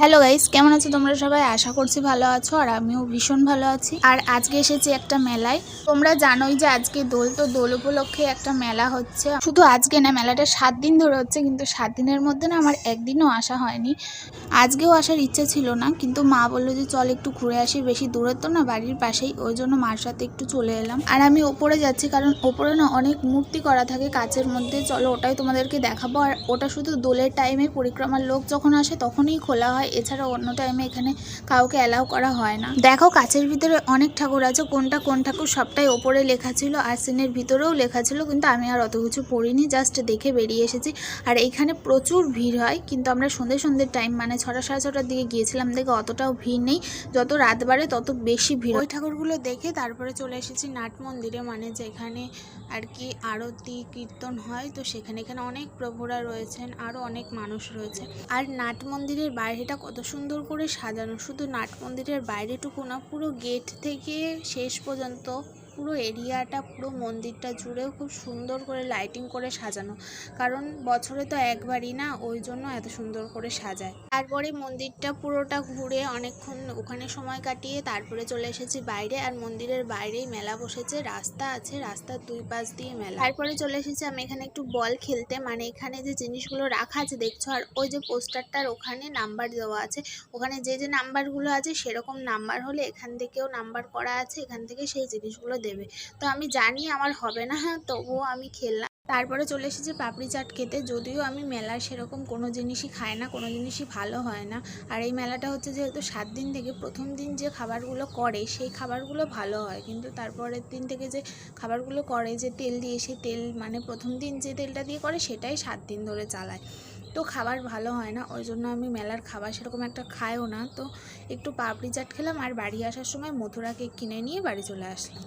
Hello guys, কেমন আছো তোমরা সবাই? আশা করছি ভালো আছো আর আমিও ভীষণ ভালো আছি। আর আজকে এসেছি একটা মেলায়। তোমরা জানোই যে আজকে দোল, তো দোল উপলক্ষে একটা মেলা হচ্ছে। শুধু আজকে না, মেলাটা 7 দিন ধরে হচ্ছে, কিন্তু 7 দিনের মধ্যে না আমার একদিনও আসা হয়নি। আজকেও আসার ইচ্ছে ছিল না, কিন্তু মা বললো যে চল একটু ঘুরে আসি, বেশি দূরে তো না, বাড়ির পাশেই, ওই জন্য মার সাথে একটু চলে এলাম। আর আমি ওপরে যাচ্ছি কারণ ওপরে না অনেক মূর্তি করা থাকে কাচের মধ্যে, চলো ওটাই তোমাদেরকে দেখাবো। আর ওটা শুধু দোলের টাইমে পরিক্রমার লোক যখন আসে তখনই খোলা হয়, এছাড়া অন্য টাইমে এখানে কাউকে অ্যালাউ করা হয় না। দেখো কাচের ভিতরে অনেক ঠাকুর আছে, কোনটা কোন ঠাকুর সবটাই ওপরে লেখা ছিল, আর সিনের ভিতরেও লেখা ছিল, কিন্তু আমি আর অত কিছু পড়িনি, জাস্ট দেখে বেরিয়ে এসেছি। আর এইখানে প্রচুর ভিড় হয়, কিন্তু আমরা সন্ধ্যের টাইম মানে 6টা সাড়ে 6টার দিকে গিয়েছিলাম, দেখে অতটাও ভিড় নেই। যত রাত বাড়ে তত বেশি ভিড়। ওই ঠাকুরগুলো দেখে তারপরে চলে এসেছি নাট মন্দিরে, মানে যেখানে আর কি আরতি কীর্তন হয়, তো এখানে অনেক প্রভুরা রয়েছেন, আরও অনেক মানুষ রয়েছে। আর নাট মন্দিরের বাইরেটা কত সুন্দর করে সাজানো, শুধু নাট মন্দিরের বাইরেটুকু না, পুরো গেট থেকে শেষ পর্যন্ত পুরো এরিয়াটা, পুরো মন্দিরটা জুড়েও খুব সুন্দর করে লাইটিং করে সাজানো, কারণ বছরে তো একবারই না, ওই জন্য এত সুন্দর করে সাজায়। তারপরে মন্দিরটা পুরোটা ঘুরে অনেকক্ষণ ওখানে সময় কাটিয়ে তারপরে চলে এসেছি বাইরে। আর মন্দিরের বাইরেই মেলা বসেছে, রাস্তা আছে, রাস্তার দুই পাশ দিয়ে মেলা। তারপরে চলে এসেছি আমি এখানে একটু বল খেলতে, মানে এখানে যে জিনিসগুলো রাখা আছে দেখছো, আর ওই যে পোস্টারটার ওখানে নাম্বার দেওয়া আছে, ওখানে যে যে নাম্বারগুলো আছে সেরকম নাম্বার হলে এখান থেকেও নাম্বার করা আছে, এখান থেকে সেই জিনিসগুলো দেবে। তো আমি জানি আমার হবে না, তবুও আমি খেললাম। তারপরে চলে এসেছি পাপড়ি চাট খেতে, যদিও আমি মেলার সেরকম কোনো জিনিসই খাই না, কোনো জিনিসই ভালো হয় না। আর এই মেলাটা হচ্ছে যেহেতু 7 দিন থেকে, প্রথম দিন যে খাবারগুলো করে সেই খাবারগুলো ভালো হয়, কিন্তু তারপরের দিন থেকে যে খাবারগুলো করে যে তেল দিয়ে, সেই তেল মানে প্রথম দিন যে তেলটা দিয়ে করে সেটাই 7 দিন ধরে চালায়, তো খাবার ভালো হয় না। ওই জন্য আমি মেলার খাবার সেরকম একটা খাইও না। তো একটু পাপড়ি চাট খেলাম, আর বাড়ি আসার সময় মথুরা কেক কিনে নিয়ে বাড়ি চলে আসলাম।